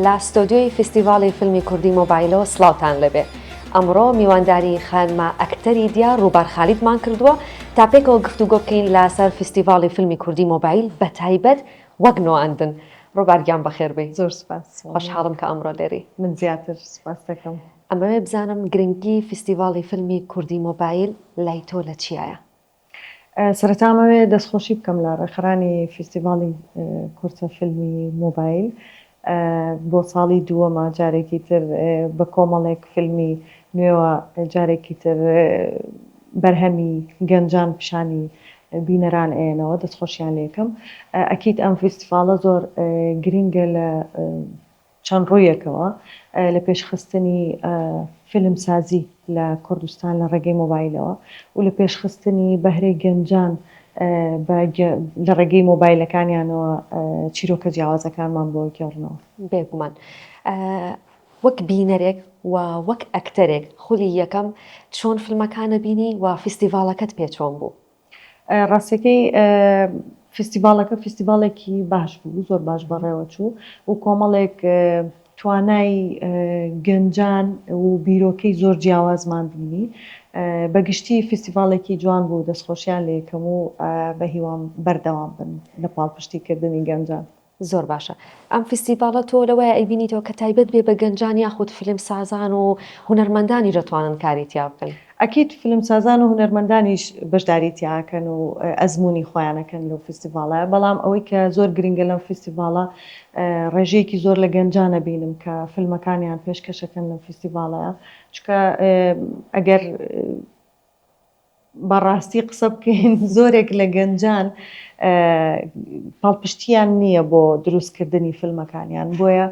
لە ستۆدیۆی فستیڤاڵی فیلمی کوردی مۆبایلەوە سڵاوتان لەبێ. ئەمڕۆ میوانداری خانمە ئەکتەری دیار ڕووبار خالیدمان کردووە تا پێکەوە گفتوگۆ بکەین لەسەر فستیڤاڵی فیلمی کوردی مۆبایل بە تایبەت وەک نۆئاندن. ڕووبارگیان بەخێر بێ. زۆر سپاس. خۆشحاڵم کە ئەمڕۆ لێرەی. من زیاتر سپاس دەکەم. ئەمەوێ بزانم گرنگی فستیڤاڵی فیلمی کوردی مۆبایل لای تۆ لە چیایە؟ سەرەتامەوێ دەستخۆشی بکەم لە ڕێکخراوی فستیڤاڵی کورتە فیلمی مۆبایل بۆ ساڵی دووەمە جارێکی تر بە کۆمەڵێک فیلمی نوێوە جارێکی تر بەرهەمی گەنجان پیشانی بینەران ئێنەوە دەستخۆشیان لێکم. ئەکید ئەم فستیڤاڵە زۆر گرنگە لە چەند ڕوویەکەوە لە پێشخستنی فیلمسازی لە کوردستان لە ڕێگەی مۆبایلەوە و لە پێشخستنی بەهرەی گەنجان لە ڕێگەی مۆبایلەکانیانەوە چیرۆکە جیاوازەکانمان بۆ گێڕنەوە. بێگومان وەک بینەرێک و وەک ئەکتەرێک خولی یەکەم چۆن فیلمەکانە بینی و فستیڤاڵەکەت پێ چۆن بوو؟ ڕاستەکەی فستیڤاڵەکە فستیڤاڵێکی باش بوو، زۆر باش بەڕێوە چوو و کۆمەڵێک توانای گەنجان و بیرۆکەی زۆر جیاوازمان بینی. بەگشتی فستیڤاڵێکی جوان بوو، دەستخۆشیان لە یەکەم و بە هیوام بەردەوام بن لە پاڵپشتیکردنی گەنجان. زۆر باشە. ئەم فستیڤاڵە تۆ لەوەیە ئەیبینیتەوە کە تایبەت بێ بە گەنجان یاخود فیلم سازان و هونەرمەندانی دەتوانن کاری تیا بکەن. ئەکید فیلم سازان و هونەرمەندانیش بەشداری تیاکەن و ئەزمموی خۆیانەکەن لەو فستیڤاڵە، بەڵام ئەوەی کە زۆر گرنگە لەم فستیڤاڵە ڕێژەیەکی زۆر لە گەنجانە بینم کە فیلمەکانیان پێشکەشەکەن لەم فستیڤاڵەیە، چکە ئەگەر بەڕاستی قسە بکەین زۆرێک لە گەنجان پاڵپشتیان نییە بۆ دروستکردنی فیلمەکانیان، بۆیە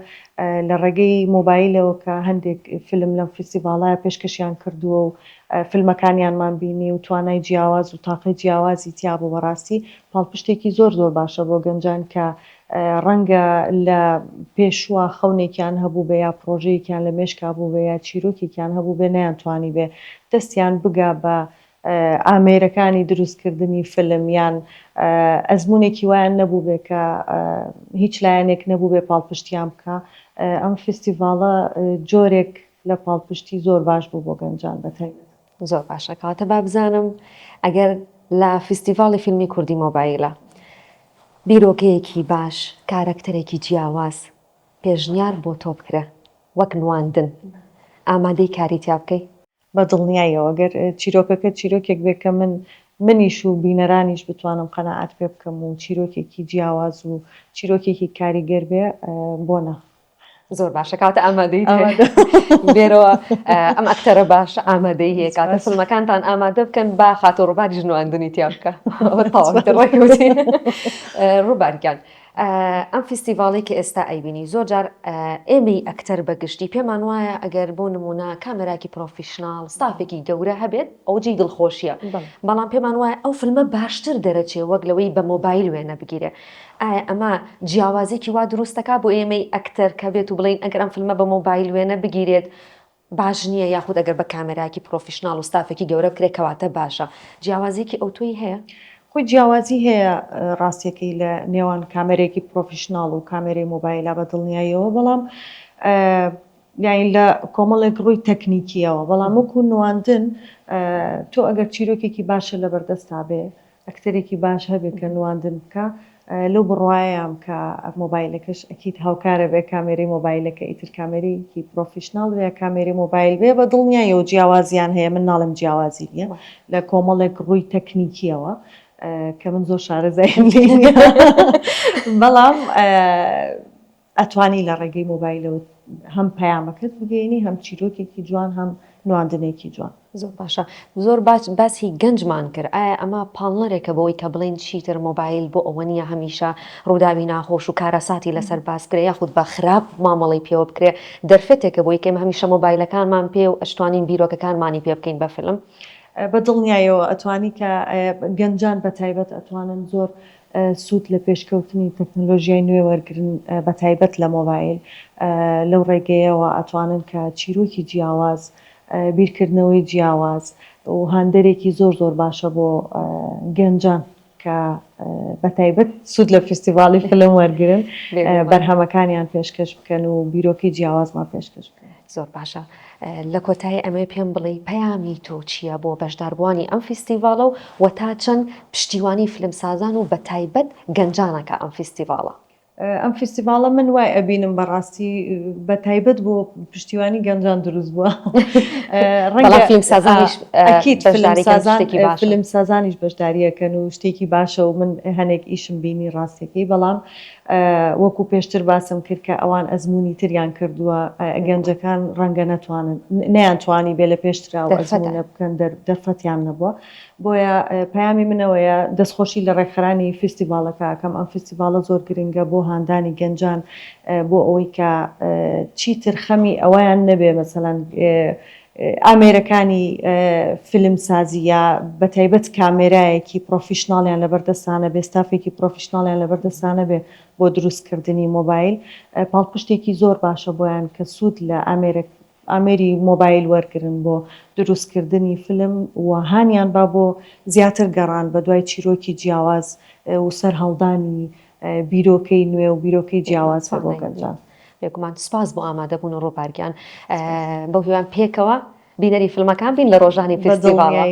لە ڕێگەی مۆبایلەوە کە هەندێک فیلم لەم فستیڤاڵایە پێشکەشیان کردووە و فیلمەکانیانمان بینی و توانای جیاواز و تاقی جیاوازی تیا بوو، بەڕاستی پاڵپشتێکی زۆر زۆر باشە بۆ گەنجان کە ڕەنگە لە پێشوە خەونێکیان هەبوو بێ یا پرۆژەیەکیان لە مێشکا بوو بێ یا چیرۆکێکیان هەبوو بێ نەیانتوانی بێ دەستیان بگا بە ئامێرەکانی دروستکردنی فیلم یان ئەزمونێکی وایان نەبوو بێ کە هیچ لایەنێک نەبوو بێ پاڵپشتیان بکە. ئەم فستیڤاڵە جۆرێک لە پاڵپشتی زۆر باش بوو بۆ گەنجان بەتایبەت. زۆر باشە. کاتە با بزانم ئەگەر لە فستیڤاڵی فیلمی کوردی مۆبایلە بیرۆکەیەکی باش، کارەکتەرێکی جیاواز پێشنیار بۆ تۆ بکرێ وەک نواندن، ئامادەی کاری تیا بکەی؟ بە دڵنیایەوە ئەگەر چیرۆکەکە چیرۆکێک بێ کە منیش و بینەرانیش بتوانم قەنەعات پێ بکەم و چیرۆکێکی جیاواز و چیرۆکێکی کاریگەر بێ بۆنە. زۆر باشە. کاتە ئامادەی بێرەوە ئەم ئەکتەرە باش ئامادەی هەیە کاتە فیلمەکانتان ئامادە بکەن با خاتۆ ڕووباری ژنواندنی تیا بکە. ڕووبارگیان ئەم فستیڤاڵی کە ئێستا ئەیبینی زۆر جار ئێمەی ئەکتەر بەگشتی پێمان وایە ئەگەر بۆ نمونە کامێراکی پرۆفیشناڵ ستافێکی گەورە هەبێت ئەوجی دڵخۆشیە، بەڵام پێمان وایە ئەو فیلمە باشتر دەرەچێ وەک لەوەی بە مۆبایل وێنە بگیرێ. ئایا ئەمە جیاوازێکی وا دروستەکە بۆ ئێمەی ئەکتەر کە بێت و بڵین ئەگەر ئەم فیلمە بە مۆبایل وێنە بگیرێت باش نییە یاخود ئەگەر بە کامێراکی پرۆفیشناڵ و ستافێکی گەورە بکرێت کەواتە باشە؟ جیاوازێکی ئەو توی هەیە؟ خۆی جیاوازی هەیە ڕاستیەکەی لە نێوان کامێرێکی پرۆفیشناڵ و کامێرەی مۆبایلە بە دڵنیاییەوە، بەڵام یانی لە کۆمەڵێک ڕووی تەکنیکیەوە، بەڵام وەکو نواندن تۆ ئەگەر چیرۆکێکی باشە لە بەردەستا بێ ئەکتەرێکی باش هەبێت کە نواندن بکە لەو بڕواایەم کە مۆبایلەکەش ئەکید هاوکارە بێ کامێرەی مۆبایلەکە ئیتر کامێرەیەکی پرۆفیشناڵ بێ کامێرەی مۆبایل بێ بە دڵنیایەوە جیاوازیان هەیە. من ناڵم جیاوازی نیە لە کۆمەڵێک ڕووی تەکنیکیەوە کە من زۆر شارەزایم لێ، بەڵام ئەتوانی لە ڕێگەی مۆبایلەوە هەم پەیامەکەت بگەینی هەم چیرۆکێکی جوان هەم نواندنێکی جوان. زۆر باشە. زۆر باسی گەنجمان کرد. ئایا ئەمە پاڵنەرێکە بۆەوەی کە بڵین چیتر مۆبایل بۆ ئەوە نیە هەمیشە ڕووداوی ناخۆش و کارەساتی لەسەر باسکرێ یاخود بە خراپ مامەڵی پێوە بکرێ دەرفەتێکە بۆی کەم هەمیشە مۆبایلەکانمان پێ و ئەشتوانین بیرۆکەکانمانی پێ بکەین بە فیلم؟ بە دڵنیایەوە ئەتوانی کە گەنجان بە تایبەت ئەتوانن زۆر سوود لە پێشکەوتنی تەکنۆلۆژیای نوێ وەرگرن بە تایبەت لە مۆبایل. لەو ڕێگەیەوە ئەتوانن کە چیرۆکی جیاواز، بیرکردنەوەی جیاواز و هاندەرێکی زۆر زۆر باشە بۆ گەنجان کە کە بەتایبەت سوود لە فستیڤاڵی فلم وەرگن بەرهەمەکانیان پێشکەش بکەن و بیرۆکەی جیاوازمان پێشکەش بکەن. زۆر باشە. لە کۆتایی ئەمە پێم بڵێ پەیامی تۆ چییە بۆ بەشداربووانی ئەم فستیڤاڵە و تا چەند پشتیوانی فلمسازان و بەتایبەت گەنجانەکە ئەم فستیڤاڵە؟ ئەم فستیڤاڵە من وای ئەبینم بەڕاستی بەتایبەت بۆ پشتیوانی گەنجان دروست بووە. فلم سازانیش بەشداریەکەن و شتێکی باشە و من هەنێک ئیشم بینی ڕاستیەکەی، بەڵام وەکو پێشتر باسم کرد کە ئەوان ئەزمموی تریان کردووە گەنجەکان ڕەنگە نەتوانن نیانتوانی بێ لە پێشترا و ئەزمونە بکەن دەرفەتیان نەبووە. بۆیە پەیامی منەوەیە دەستخۆشی لە ڕێکخەرانی فستیڤاڵەکەکەم ئەم فستیڤاڵە زۆر گرنگە بۆ هاندانی گەنجان بۆ ئەوەی کە چیتر خەمی ئەویان نەبێ مەسەلەن ئامێرەکانی فلمسازی یا بەتایبەت کامێرایەکی پرۆفیشناڵیان لەبەردەستانە بێ، ستافێکی پرۆفیشناڵیان لەبەردەستانە بێ بۆ دروستکردنی مۆبایل. پاڵپشتێکی زۆر باشە بۆیان کە سوود لە ئامێری مۆبایل وەرگرن بۆ دروستکردنی فلم و هانیان با بۆ زیاتر گەڕان بە دوای چیرۆکی جیاواز و سەر هەڵدانی بیرۆکەی نوێ و بیرۆکەی جیاواز بۆ گەنجان. بێگومان سپاس بۆ ئامادەبوون و ڕووبارگیان بەو هیوان پێکەوە بینەری فیلمەکان بین لە ڕۆژانی فستیڤاڵە.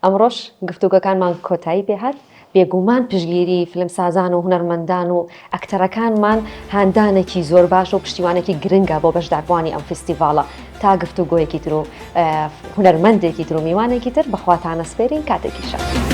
ئەمڕۆژ گفتوگەکانمان کۆتایی پێهات. بێگومان پشگیری فلمسازان و هونەرمەندان و ئەکتەرەکانمان هاندانێکی زۆر باش و پشتیوانێکی گرنگە بۆ بەشداربووانی ئەم فستیڤاڵە. تا گفتوگۆیەکی تر و هونەرمەندێکی تر و میوانێکی تر بەخواتانە سپێرین کاتێکی شەو.